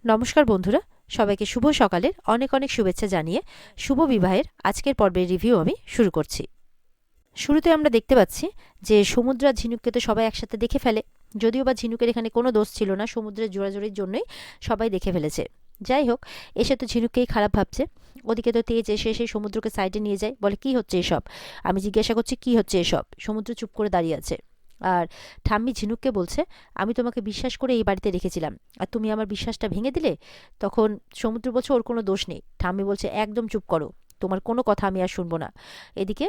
নমস্কার বন্ধুরা, সবাইকে শুভ সকালের অনেক অনেক শুভেচ্ছা জানিয়ে শুভ বিবাহের আজকের পর্বের রিভিউ আমি শুরু করছি। শুরুতে আমরা দেখতে পাচ্ছি যে সমুদ্র আর ঝিনুককে তো সবাই একসাথে দেখে ফেলে, যদিও বা ঝিনুকের এখানে কোনো দোষ ছিল না, সমুদ্রের জোড়াজোড়ির জন্যই সবাই দেখে ফেলেছে। যাই হোক, এসে তো ঝিনুককেই খারাপ ভাবছে। ওদিকে তো তেজ এসে সেই সমুদ্রকে সাইডে নিয়ে যায়, বলে কি হচ্ছে এসব। আমি জিজ্ঞাসা করছি কি হচ্ছে এসব, সমুদ্র চুপ করে দাঁড়িয়ে আছে। আর ঠাম্মি ঝিনুককে বলছে, আমি তোমাকে বিশ্বাস করে এই বাড়িতে রেখেছিলাম, আর তুমি আমার বিশ্বাসটা ভেঙে দিলে। তখন সমুদ্র বলছে ওর কোনো দোষ নেই। ঠাম্মি বলছে একদম চুপ করো, তোমার কোনো কথা আমি আর শুনবো না। এদিকে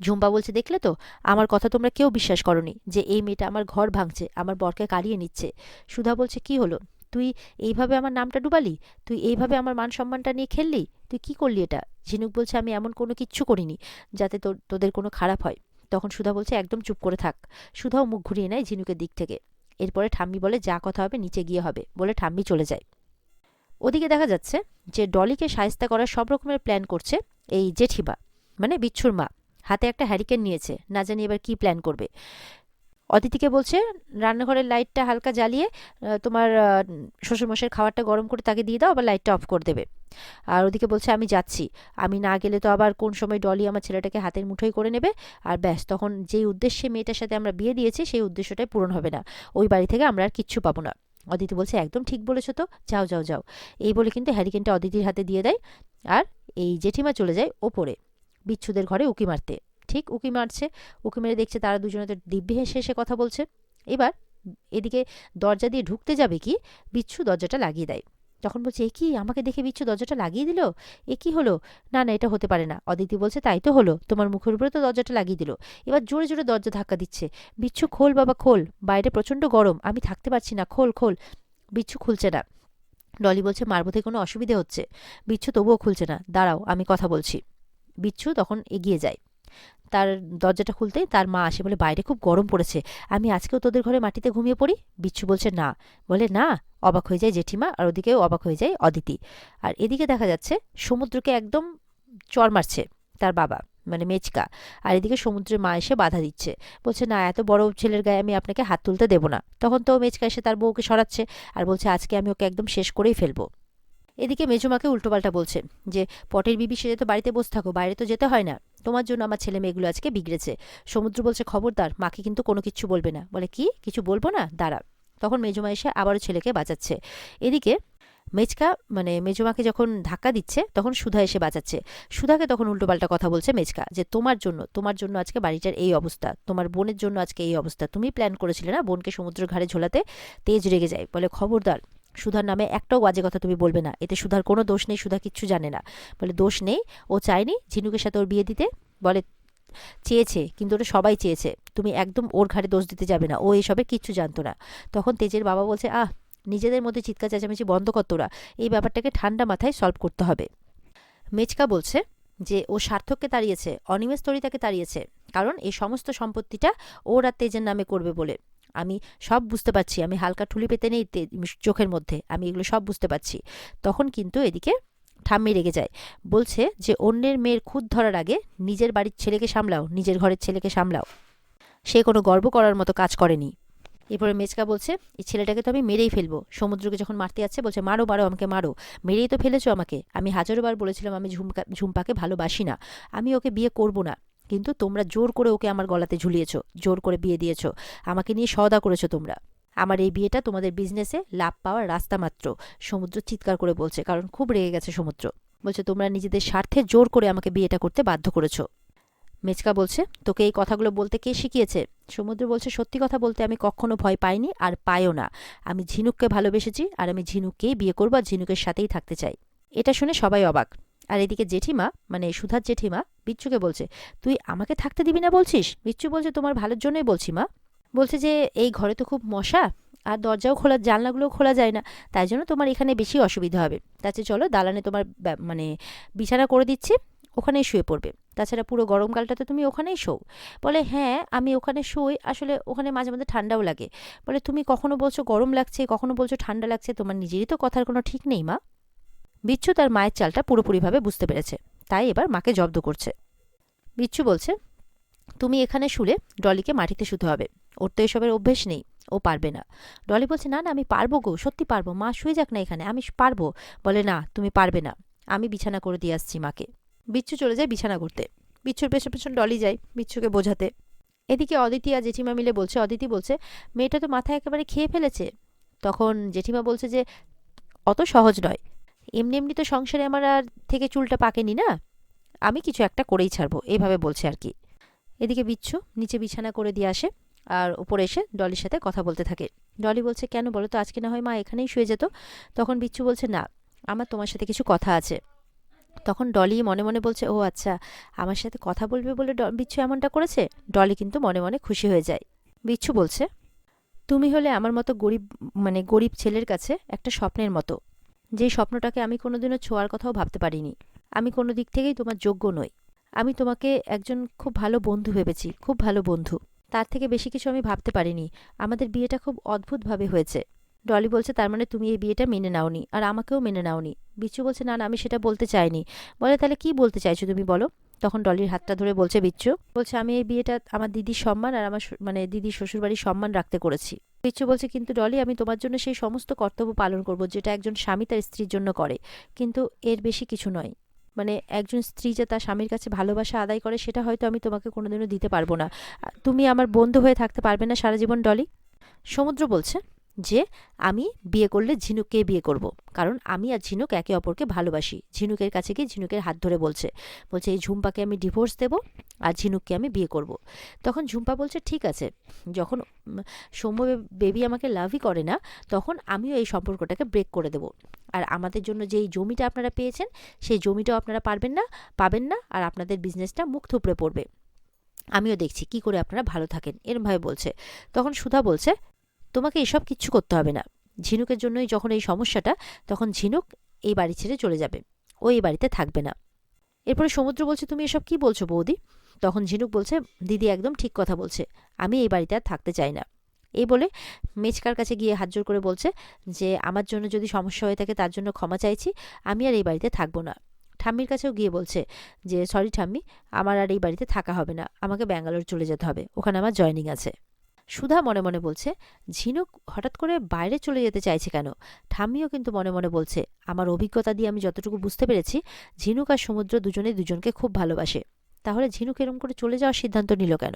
ঝুম্পা বলছে, দেখলে তো, আমার কথা তোমরা কেউ বিশ্বাস করনি যে এই মেয়েটা আমার ঘর ভাঙছে, আমার বরকে কাড়িয়ে নিচ্ছে। সুধা বলছে, কি হলো, তুই এইভাবে আমার নামটা ডুবালি, তুই এইভাবে আমার মান সম্মানটা নিয়ে খেললি, তুই কি করলি এটা। ঝিনুক বলছে, আমি এমন কোনো কিচ্ছু করিনি যাতে তোদের কোনো খারাপ হয়। তখন সুধা বলছে, একদম চুপ করে থাক। সুধাও মুখ ঘুরিয়ে নেয় ঝিনুকের দিক থেকে। এরপরে ঠাম্মি বলে, যা কথা হবে নিচে গিয়ে হবে, বলে ঠাম্মি চলে যায়। ওদিকে দেখা যাচ্ছে যে ডলিকে শায়েস্তা করার সব রকমের প্ল্যান করছে এই জেঠিমা, মানে বিচ্ছুর মা। হাতে একটা হ্যারিকেন নিয়েছে, না জানি এবার কি প্ল্যান করবে। অদিতিকে বলছে রান্নাঘরের লাইটটা হালকা জ্বালিয়ে তোমার শ্বশুরমশাইয়ের খাবারটা গরম করে তাকে দিয়ে দাও, আবার লাইটটা অফ করে দেবে। আর ওদিকে বলছে, আমি যাচ্ছি, আমি না গেলে তো আবার কোন সময় ডলি আমার ছেলেটাকে হাতের মুঠোয় করে নেবে, আর ব্যাস, তখন যেই উদ্দেশ্যে মেয়েটার সাথে আমরা বিয়ে দিয়েছি সেই উদ্দেশ্যটাই পূরণ হবে না, ওই বাড়ি থেকে আমরা আর কিচ্ছু পাবো না। অদিতি বলছে, একদম ঠিক বলেছো তো, যাও যাও যাও। এই বলে কিন্তু হ্যারিকেনটা অদিতির হাতে দিয়ে দেয়। আর এই জেঠিমা চলে যায় ওপরে বিচ্ছুদের ঘরে উকি মারতে। ঠিক উকি মারছে, উকি মেরে দেখছে তারা দুজনে তো দিব্যি হেসে হেসে কথা বলছে। এবার এদিকে দরজা দিয়ে ঢুকতে যাবে কি, বিচ্ছু দরজাটা লাগিয়ে দেয়। তখন বলছে, এ কি, আমাকে দেখে বিচ্ছু দরজাটা লাগিয়ে দিল, এ কি হলো। না না, এটা হতে পারে না। অদিতি বলছে, তাই তো হলো, তোমার মুখের উপরে তো দরজাটা লাগিয়ে দিল। এবার জোরে জোরে দরজা ধাক্কা দিচ্ছে। বিচ্ছু, খোল বাবা খোল, বাইরে প্রচন্ড গরম, আমি থাকতে পারছি না, খোল খোল। বিচ্ছু খুলছে না। ডলি বলছে, মার বোধহয় কোনো অসুবিধে হচ্ছে। বিচ্ছু তবুও খুলছে না, দাঁড়াও আমি কথা বলছি। বিচ্ছু তখন এগিয়ে যায়। তার দরজাটা খুলতেই তার মা আসে, বলে, বাইরে খুব গরম পড়েছে, আমি আজকেও তোদের ঘরে মাটিতে ঘুমিয়ে পড়ি। বিচ্ছু বলছে না, বলে না। অবাক হয়ে যায় জেঠিমা, আর ওদিকেও অবাক হয়ে যায় অদিতি। আর এদিকে দেখা যাচ্ছে সমুদ্রকে একদম চড় মারছে তার বাবা, মানে মেচকা। আর এদিকে সমুদ্রের মা এসে বাধা দিচ্ছে, বলছে, না, এত বড় ছেলের গায়ে আমি আপনাকে হাত তুলতে দেবো না। তখন তো মেচকা এসে তার বউকে সরাচ্ছে, আর বলছে, আজকে আমি ওকে একদম শেষ করেই ফেলবো। এদিকে মেজোমাকে উল্টোপাল্টা বলছে যে, পটের বিবি সেজে তো বাড়িতে বসে থাকো, বাইরে তো যেতে হয় না, তোমার জন্য আমার ছেলে মেয়েগুলো আজকে বিগড়েছে। সমুদ্র বলছে, খবরদার, মাকে কিন্তু কোনো কিচ্ছু বলবে না। বলে, কি কিছু বলবো না, দাঁড়া। তখন মেজমা এসে আবারও ছেলেকে বাঁচাচ্ছে। এদিকে মেচকা, মানে মেজমাকে যখন ধাক্কা দিচ্ছে তখন সুধা এসে বাঁচাচ্ছে। সুধাকে তখন উল্টোপাল্টা কথা বলছে মেচকা, যে তোমার জন্য আজকে বাড়িটার এই অবস্থা, তোমার বোনের জন্য আজকে এই অবস্থা, তুমি প্ল্যান করেছিলে না বোনকে সমুদ্রের ঘাড়ে ঝোলাতে। তেজ রেগে যায়, বলে, খবরদার, সুধার নামে একটাও বাজে কথা তুমি বলবে না, এতে সুধার কোনো দোষ নেই, সুধা কিচ্ছু জানে না। বলে, দোষ নেই, ও চায়নি ঝিনুকের সাথে ওর বিয়ে দিতে। বলে, চেয়েছে, কিন্তু ওটা সবাই চেয়েছে, তুমি একদম ওর ঘাড়ে দোষ দিতে যাবে না, ও এসবে কিচ্ছু জানতো না। তখন তেজের বাবা বলছে, নিজেদের মধ্যে চিৎকার চেঁচামেচি বন্ধ কর তোরা, এই ব্যাপারটাকে ঠান্ডা মাথায় সলভ করতে হবে। মেচকা বলছে যে ও সার্থককে তাড়িয়েছে, অনিমেষ তরিতাকে তাড়িয়েছে, কারণ এই সমস্ত সম্পত্তিটা ওর আর তেজের নামে করবে বলে। আমি সব বুঝতে পারছি, আমি হালকা ঠুলি পেতে নেই চোখের মধ্যে, আমি এগুলো সব বুঝতে পারছি। তখন কিন্তু এদিকে ঠাম্মি রেগে যায়, বলছে যে অন্যের মেয়ের খুদ ধরার আগে নিজের বাড়ির ছেলেকে সামলাও, নিজের ঘরের ছেলেকে সামলাও। সে কোনো গর্ব করার মতো কাজ করেনি। এরপরে মেচকা বলছে, এই ছেলেটাকে তো আমি মেরেই ফেলবো। সমুদ্রকে যখন মারতে যাচ্ছে বলছে, মারো মারো, আমাকে মারো, মেরেই তো ফেলেছো আমাকে। আমি হাজারো বার বলেছিলাম আমি ঝুম্পাকে ভালোবাসি না, আমি ওকে বিয়ে করব না, কিন্তু তোমরা জোর করে ওকে আমার গলাতে ঝুলিয়েছো, জোর করে বিয়ে দিয়েছো, আমাকে নিয়ে সওদা করেছো তোমরা। আমার এই বিয়েটা তোমাদের বিজনেসে লাভ পাওয়ার রাস্তা মাত্র। সমুদ্র চিৎকার করে বলছে, কারণ খুব রেগে গেছে সমুদ্র। বলছে, তোমরা নিজেদের স্বার্থে জোর করে আমাকে বিয়েটা করতে বাধ্য করেছো। মেচকা বলছে, তোকে এই কথাগুলো বলতে কে শিখিয়েছে। সমুদ্র বলছে, সত্যি কথা বলতে আমি কখনো ভয় পাইনি আর পাইও না। আমি ঝিনুককে ভালোবেসেছি, আর আমি ঝিনুককেই বিয়ে করবো, আর ঝিনুকের সাথেই থাকতে চাই। এটা শুনে সবাই অবাক। আর এদিকে জেঠিমা, মানে সুধার জেঠিমা, বিচ্ছুকে বলছে, তুই আমাকে থাকতে দিবি না বলছিস। বিচ্ছু বলছে, তোমার ভালোর জন্যই বলছি মা। বলছে যে, এই ঘরে তো খুব মশা, আর দরজাও খোলা, জানলাগুলোও খোলা যায় না, তাই জন্য তোমার এখানে বেশি অসুবিধা হবে। তাতে চলো দালানে তোমার মানে বিছানা করে দিচ্ছি, ওখানেই শুয়ে পড়বে। তাছাড়া পুরো গরমকালটাতে তুমি ওখানেই শোও। বলে, হ্যাঁ আমি ওখানে শুই, আসলে ওখানে মাঝে মাঝে ঠান্ডাও লাগে। বলে, তুমি কখনো বলছো গরম লাগছে, কখনো বলছো ঠান্ডা লাগছে, তোমার নিজেরই তো কথার কোনো ঠিক নেই মা। বিচ্ছু তার মায়ের চালটা পুরোপুরিভাবে বুঝতে পেরেছে, তাই এবার মাকে জব্দ করছে। বিচ্ছু বলছে, তুমি এখানে শুলে ডলিকে মাটিতে শুতে হবে, ওর তো এসবের অভ্যেস নেই, ও পারবে না। ডলি বলছে, না না আমি পারবো গো, সত্যি পারবো, মা শুয়ে যাক না এখানে, আমি পারবো। বলে, না তুমি পারবে না, আমি বিছানা করে দিয়ে আসছি মাকে। বিচ্ছু চলে যায় বিছানা করতে। বিচ্ছুর পেছন পেছন ডলি যায় বিচ্ছুকে বোঝাতে। এদিকে অদিতি আর জেঠিমা মিলে বলছে, অদিতি বলছে, মেয়েটা তো মাথা একেবারে খেয়ে ফেলেছে। তখন জেঠিমা বলছে যে অত সহজ নয়, এমনি এমনি তো সংসারে আমার আর থেকে চুলটা পাকেনি না, আমি কিছু একটা করেই ছাড়বো, এইভাবে বলছে আর কি। এদিকে বিচ্ছু নিচে বিছানা করে দিয়ে আসে আর উপরে এসে ডলির সাথে কথা বলতে থাকে। ডলি বলছে, কেন বলো তো, আজকে না হয় মা এখানেই শুয়ে যেত। তখন বিচ্ছু বলছে, না আমার তোমার সাথে কিছু কথা আছে। তখন ডলি মনে মনে বলছে, ও আচ্ছা, আমার সাথে কথা বলবে বলে বিচ্ছু এমনটা করেছে। ডলি কিন্তু মনে মনে খুশি হয়ে যায়। বিচ্ছু বলছে, তুমি হলে আমার মতো গরিব, গরিব ছেলের কাছে একটা স্বপ্নের মতো, যেই স্বপ্নটাকে আমি কোনোদিনও ছোঁয়ার কথাও ভাবতে পারিনি। আমি কোনো দিক থেকেই তোমার যোগ্য নই। আমি তোমাকে একজন খুব ভালো বন্ধু ভেবেছি, খুব ভালো বন্ধু, তার থেকে বেশি কিছু আমি ভাবতে পারিনি। আমাদের বিয়েটা খুব অদ্ভুতভাবে হয়েছে। ডলি বলছে, তার মানে তুমি এই বিয়েটা মেনে নাওনি আর আমাকেও মেনে নাওনি। বিচ্ছু বলছে, না না আমি সেটা বলতে চাইনি। বলে, তাহলে কি বলতে চাইছো তুমি বলো। তখন ডলির হাতটা ধরে বলছে বিচ্ছু, বলছে, আমি এই বিয়েটা আমার দিদির সম্মান আর আমার দিদির শ্বশুরবাড়ির সম্মান রাখতে করেছি। বিচ্ছু বলছে, কিন্তু ডলি আমি তোমার জন্য সেই সমস্ত কর্তব্য পালন করব যেটা একজন স্বামী তার স্ত্রীর জন্য করে, কিন্তু এর বেশি কিছু নয়। একজন স্ত্রী যে তার স্বামীর কাছে ভালোবাসা আদায় করে সেটা হয়তো আমি তোমাকে কোনোদিনও দিতে পারবো না। তুমি আমার বন্ধু হয়ে থাকতে পারবে না সারা জীবন ডলি। সমুদ্র বলছে যে আমি বিয়ে করলে ঝিনুককে বিয়ে করব, কারণ আমি আর ঝিনুক একে অপরকে ভালোবাসি। ঝিনুকের কাছে গিয়ে ঝিনুকের হাত ধরে বলছে, এই ঝুম্পাকে আমি ডিভোর্স দেব আর ঝিনুককে আমি বিয়ে করব। তখন ঝুম্পা বলছে, ঠিক আছে, যখন সৌম্য বেবি আমাকে লাভই করে না, তখন আমিও এই সম্পর্কটাকে ব্রেক করে দেব। আর আমাদের জন্য যেই জমিটা আপনারা পেয়েছেন সেই জমিটাও আপনারা পাবেন না, আর আপনাদের বিজনেসটা মুখ থুবড়ে পড়বে। আমিও দেখছি কি করে আপনারা ভালো থাকেন, এরমভাবে বলছে। তখন সুধা বলছে, তোমাকে এসব কিচ্ছু করতে হবে না। ঝিনুকের জন্যই যখন এই সমস্যাটা, তখন ঝিনুক এই বাড়ি ছেড়ে চলে যাবে, ও এই বাড়িতে থাকবে না। এরপরে সমুদ্র বলছে, তুমি এসব কি বলছো বৌদি। তখন ঝিনুক বলছে, দিদি একদম ঠিক কথা বলছে, আমি এই বাড়িতে আর থাকতে চাই না। এই বলে মেচকার কাছে গিয়ে হাত জোর করে বলছে যে আমার জন্য যদি সমস্যা হয়ে থাকে তার জন্য ক্ষমা চাইছি, আমি আর এই বাড়িতে থাকবো না। ঠাম্মির কাছেও গিয়ে বলছে যে সরি ঠাম্মি, আমার আর এই বাড়িতে থাকা হবে না, আমাকে ব্যাঙ্গালোর চলে যেতে হবে, ওখানে আমার জয়েনিং আছে। সুধা মনে মনে বলছে, ঝিনুক হঠাৎ করে বাইরে চলে যেতে চাইছে কেন। ঠাম্মিও কিন্তু মনে মনে বলছে, আমার অভিজ্ঞতা দিয়ে আমি যতটুকু বুঝতে পেরেছি, ঝিনুক আর সমুদ্র দুজনেই দুজনকে খুব ভালোবাসে। তাহলে ঝিনুক এরম করে চলে যাওয়ার সিদ্ধান্ত নিল কেন।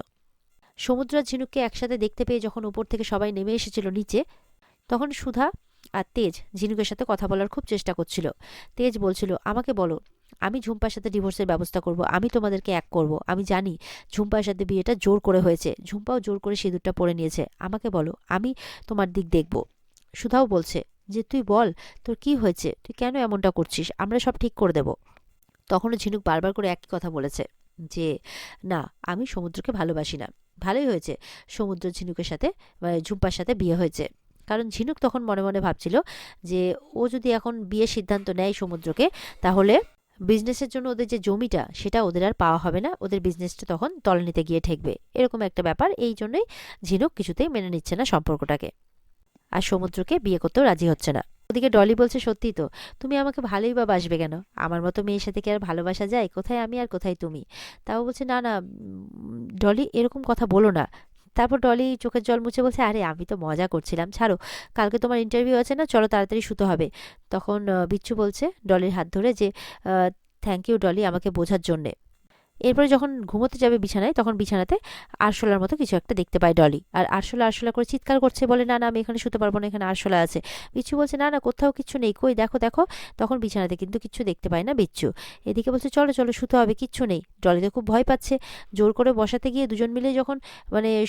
সমুদ্র আর ঝিনুককে একসাথে দেখতে পেয়ে যখন উপর থেকে সবাই নেমে এসেছিল নিচে, তখন সুধা আর তেজ ঝিনুকের সাথে কথা বলার খুব চেষ্টা করছিল। তেজ বলছিল, আমাকে বলো, আমি ঝুম্পার সাথে ডিভোর্সের ব্যবস্থা করব, আমি তোমাদেরকে এক করব। আমি জানি ঝুম্পার সাথে বিয়েটা জোর করে হয়েছে, ঝুম্পাও জোর করে সিঁদুরটা পরে নিয়েছে, আমাকে বলো, আমি তোমার দিক দেখব। সুধাও বলছে যে তুই বল, তোর কি হয়েছে, তুই কেন এমনটা করছিস, আমরা সব ঠিক করে দেব। তখনও ঝিনুক বারবার করে একই কথা বলেছে যে না, আমি সমুদ্রকে ভালোবাসি না। ভালোই হয়েছে সমুদ্র ঝিনুকের সাথে ঝুম্পার সাথে বিয়ে হয়েছে, কারণ ঝিনুক তখন মনে মনে ভাবছিল যে ও যদি এখন বিয়ের সিদ্ধান্ত নেয় সমুদ্রকে, তাহলে বিজনেসের জন্য ওদের যে জমিটা সেটা ওদের আর পাওয়া হবে না, ওদের বিজনেসটা তখন তলানিতে গিয়ে ঠেকবে, এরকম একটা ব্যাপার। এই জন্যই ঝিনুক কিছুতেই মেনে নিচ্ছে না সম্পর্কটাকে, আর সমুদ্রকে বিয়ে করতেও রাজি হচ্ছে না। ওদিকে ডলি বলছে, সত্যি তো, তুমি আমাকে ভালোই বা বাসবে কেন, আমার মতো মেয়ের সাথে কি আর ভালোবাসা যায়, কোথায় আমি আর কোথায় তুমি। তাও বলছে, না না ডলি এরকম কথা বলো না। তারপর ডলি চোখের জল মুছে বলছে, আরে আমি তো মজা করছিলাম, ছাড়ো, কালকে তোমার ইন্টারভিউ আছে না, চলো তাড়াতাড়ি শুতে হবে। তখন বিচ্ছু বলছে ডলির হাত ধরে যে থ্যাংক ইউ ডলি আমাকে বোঝার জন্যে। এরপরে যখন ঘুমোতে যাবে বিছানায়, তখন বিছানাতে আরশোলার মতো কিছু একটা দেখতে পায় ডলি, আর আরশোলা আরশোলা করে চিৎকার করছে, বলে, না না আমি এখানে শুতে পারবো না, এখানে আরশোলা আছে। বিচ্ছু বলছে, না না কোথাও কিচ্ছু নেই, কই দেখো দেখো। তখন বিছানাতে কিন্তু কিচ্ছু দেখতে পায় না বিচ্ছু। এদিকে বলছে, চলো চলো শুতে হবে, কিচ্ছু নেই। ডলি তো খুব ভয় পাচ্ছে, জোর করে বসাতে গিয়ে দুজন মিলে যখন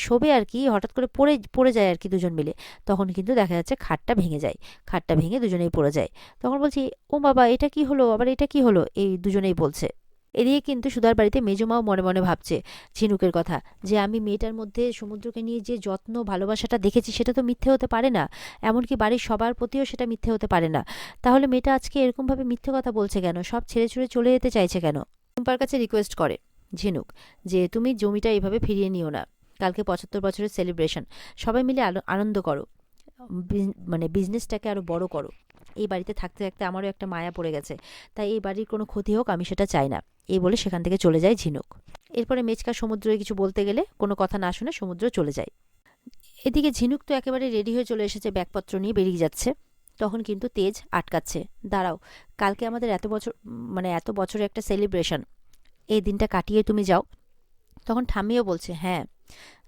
শোবে আর কি, হঠাৎ করে পড়ে পড়ে যায় আর কি দুজন মিলে, তখন কিন্তু দেখা যাচ্ছে খাটটা ভেঙে যায়, খাটটা ভেঙে দুজনেই পড়ে যায়। তখন বলছি, ও বাবা এটা কি হলো, আবার এটা কি হলো, এই দুজনেই বলছে। এদিকে কিন্তু সুধার বাড়িতে মেজমাও মনে মনে ভাবছে ঝিনুকের কথা, যে আমি মেয়েটার মধ্যে সমুদ্রকে নিয়ে যে যত্ন ভালোবাসাটা দেখেছি সেটা তো মিথ্যে হতে পারে না, এমনকি বাড়ির সবার প্রতিও সেটা মিথ্যে হতে পারে না। তাহলে মেয়েটা আজকে এরকমভাবে মিথ্যে কথা বলছে কেন, সব ছেড়ে ছুড়ে চলে যেতে চাইছে কেন। টুম্পার কাছে রিকোয়েস্ট করে ঝিনুক যে তুমি জমিটা এভাবে ফিরিয়ে নিও না, কালকে 75 বছরের সেলিব্রেশন, সবাই মিলে আনন্দ করো, বিজনেসটাকে আরো বড় করো। এই বাড়িতে থাকতে থাকতে আমারও একটা মায়া পড়ে গেছে, তাই এই বাড়ির কোনো ক্ষতি হোক আমি সেটা চাই না। এই বলে সেখান থেকে চলে যায় ঝিনুক। এরপরে মেচকা সমুদ্রে কিছু বলতে গেলে কোনো কথা না শুনে সমুদ্র চলে যায়। এদিকে ঝিনুক তো একেবারে রেডি হয়ে চলে এসেছে, ব্যাগপত্র নিয়ে বেরিয়ে যাচ্ছে। তখন কিন্তু তেজ আটকাচ্ছে, দাঁড়াও, কালকে আমাদের এত বছরের একটা সেলিব্রেশন, এই দিনটা কাটিয়ে তুমি যাও। তখন ঠাম্মিও বলছে, হ্যাঁ,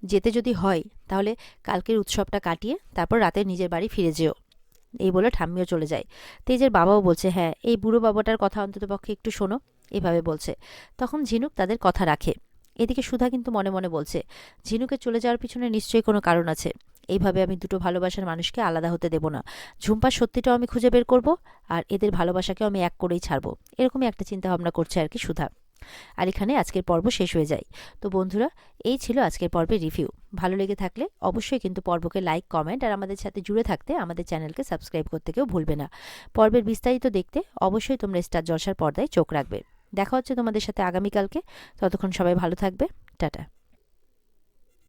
যেতে যদি হয় তাহলে কালকের উৎসবটা কাটিয়ে তারপর রাতে নিজের বাড়ি ফিরে যেও। এই বলে ঠাম্মিও চলে যায়। তেজের বাবাও বলছে, হ্যাঁ, এই বুড়ো বাবাটার কথা অন্ততপক্ষে একটু শোনো, এভাবে বলছে। তখন ঝিনুক তাদের কথা রাখে। এদিকে সুধা কিন্তু মনে মনে বলছে, ঝিনুকের চলে যাওয়ার পিছনে নিশ্চয়ই কোনো কারণ আছে। এইভাবে আমি দুটো ভালোবাসার মানুষকে আলাদা হতে দেব না। ঝুম্পার সত্যিটাও আমি খুঁজে বের করব, আর এদের ভালোবাসাকেও আমি এক করেই ছাড়বো। এরকমই একটা চিন্তা ভাবনা করছে আর কি সুধা। আর এখানে আজকের পর্ব শেষ হয়ে যায়। তো বন্ধুরা, এই ছিল আজকের পর্বের রিভিউ। ভালো লেগে থাকলে অবশ্যই কিন্তু পর্বকে লাইক, কমেন্ট আর আমাদের সাথে জুড়ে থাকতে আমাদের চ্যানেলকে সাবস্ক্রাইব করতে কেউ ভুলবে না। পর্বের বিস্তারিত দেখতে অবশ্যই তোমরা স্টার জলসার পর্দায় চোখ রাখবে। দেখা হচ্ছে তোমাদের সাথে আগামীকালকে। ততক্ষণ সবাই ভালো থাকবে। টাটা।